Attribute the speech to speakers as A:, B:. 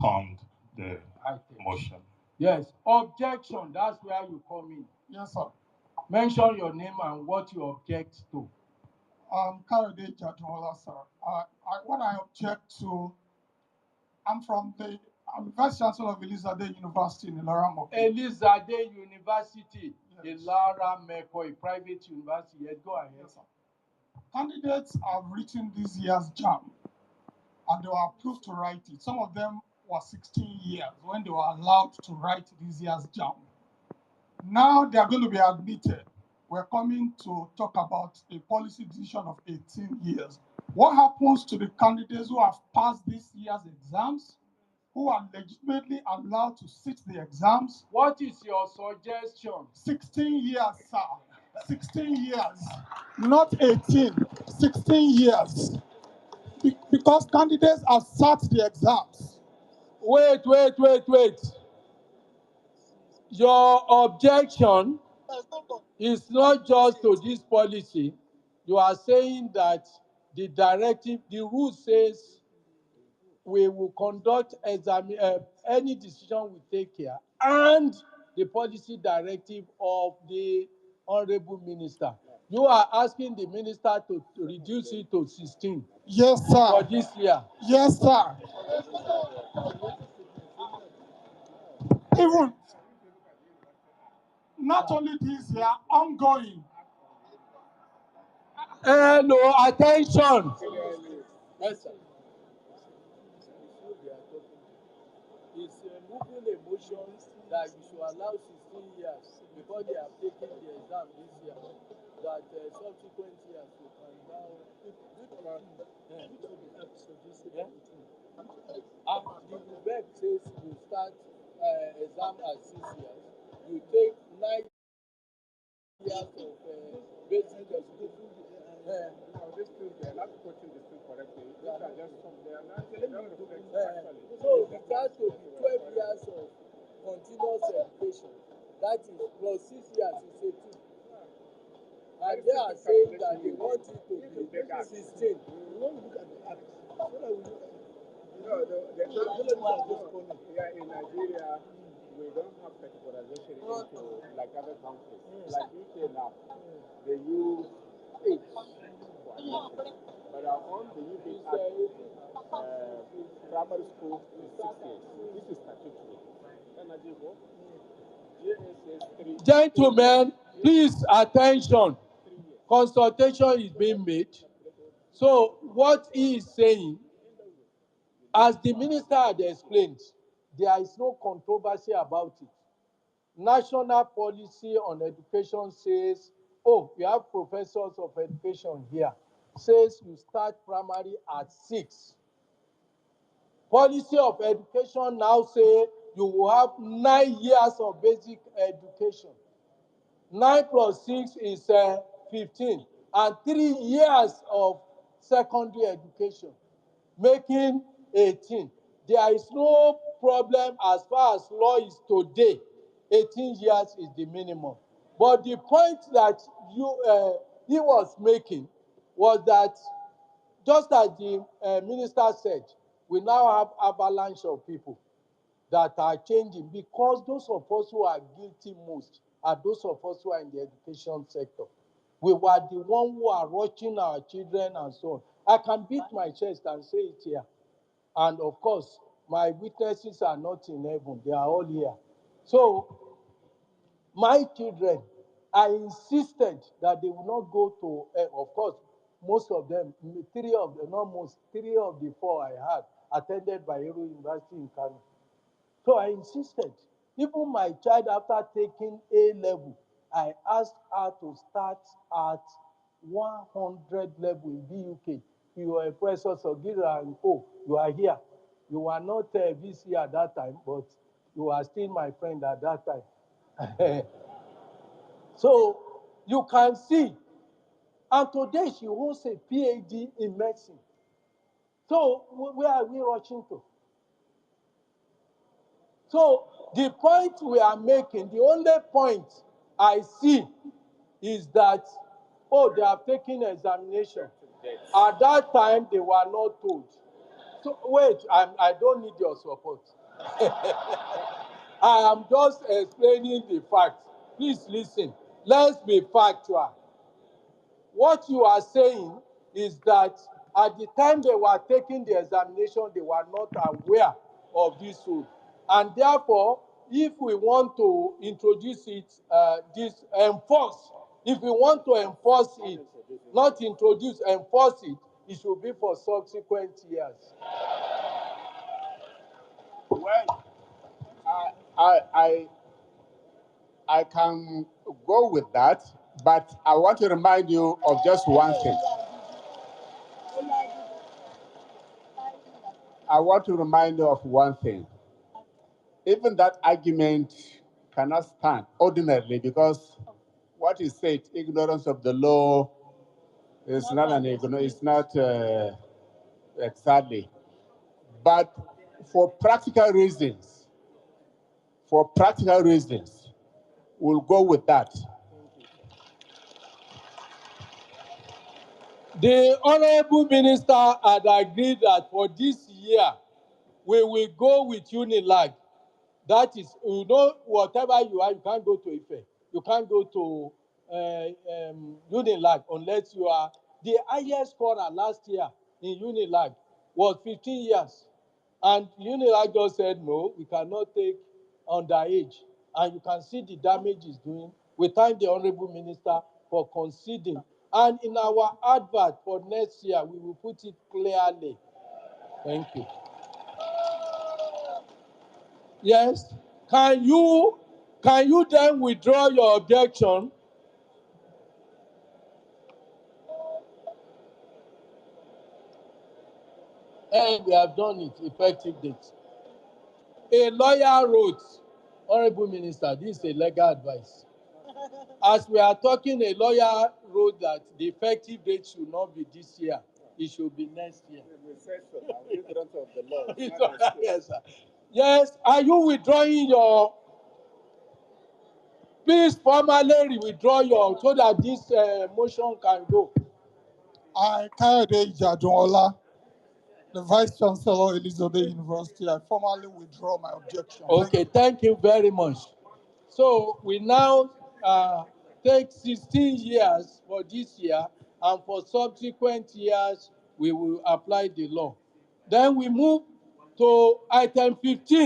A: second the motion.
B: Yes. Objection, that's where you come in.
C: Yes, sir.
B: Mention your name and what you object to.
C: Kayode Jadumola, sir. What I object to, I'm Vice Chancellor of Elizade University in Ilara Moko.
B: Elizade University, yes. Ilara Moko, a private university. Yes, go ahead.
C: Yes, sir. Candidates have written this year's JAMB and they were approved to write it. Some of them were 16 years when they were allowed to write this year's JAMB. Now they are going to be admitted. We're coming to talk about a policy decision of 18 years. What happens to the candidates who have passed this year's exams, who are legitimately allowed to sit the exams?
B: What is your suggestion?
C: 16 years, sir. 16 years. Not 18. 16 years. Because candidates have sat the exams.
B: Wait. Your objection is not just to this policy. You are saying that the directive, the rule says we will conduct any decision we take here and the policy directive of the Honorable Minister. You are asking the minister to reduce it to 16.
C: Yes, sir.
B: For this year.
C: Yes, sir. Even not only this year, ongoing.
B: No, attention. Yes, sir. It's moving a motion that you should allow 16 years because they have taken the exam this year. That subsequent years you can now. The web says you start exam at 6 years. You take 9 years of basic education.
D: This thing, they are not quoting the thing correctly. They are just from there.
B: So it has to be 12 years of continuous education. That is plus 6 years is 18. And they are saying that they want it to be 16. We want to look at the act.
D: No, in Nigeria, we don't have categorization into like other countries. Like UK now, they use 8 for admission. But on the UK primary school is 6 years. This is statutory.
B: Gentlemen, please attention. Consultation is being made. So what he is saying, as the minister had explained, there is no controversy about it. National policy on education says, we have professors of education here, says you start primary at 6. Policy of education now say you will have 9 years of basic education. 9 plus 6 is 15, and 3 years of secondary education, making 18. There is no problem as far as law is today. 18 years is the minimum. But the point that he was making was that, just as the minister said, we now have avalanche of people that are changing because those of us who are guilty most are those of us who are in the education sector. We were the ones who are watching our children and so on. I can beat my chest and say it here. And of course, my witnesses are not in heaven. They are all here. So, my children, I insisted that they will not go to, of course, most of them, 3 of the 4 I had attended Bayero University in Kano. So I insisted. Even my child, after taking A level, I asked her to start at 100 level in BUK. You are a professor, Sogira and Co. You are here. You were not VC at that time, but you are still my friend at that time. So you can see. And today she holds a PhD in medicine. So where are we rushing to? So the point we are making, the only point I see is that, they have taken examination. At that time, they were not told. So wait, I don't need your support. I am just explaining the facts. Please listen. Let's be factual. What you are saying is that at the time they were taking the examination, they were not aware of this rule. And therefore, if we want to introduce it, enforce, if we want to enforce it, not introduce, enforce it, it should be for subsequent years.
D: Well, I can go with that, but I want to remind you of just one thing. I want to remind you of one thing. Even that argument cannot stand ordinarily, because what is said, ignorance of the law, is not an ignorance, it's not exactly. But for practical reasons, we'll go with that.
B: The Honorable Minister had agreed that for this year, we will go with Unilag. That is, you know, whatever you are, you can't go to Ife. You can't go to Unilag unless you are the highest scorer last year in Unilag was 15 years. And Unilag just said, no, we cannot take underage. And you can see the damage it's doing. We thank the Honorable Minister for conceding. And in our advert for next year, we will put it clearly. Thank you. Yes. Can you then withdraw your objection? And we have done it, effective date. A lawyer wrote, Honorable Minister, this is a legal advice. As we are talking, a lawyer wrote that the effective date should not be this year. It should be next year. Yes, sir. Yes, are you withdrawing your... Please formally withdraw your, so that this motion can go.
C: I, Kayode Ijadunola, the Vice Chancellor, Elizabeth University, I formally withdraw my objection.
B: Okay, thank you very much. So we now take 16 years for this year, and for subsequent years, we will apply the law. Then we move to item 15.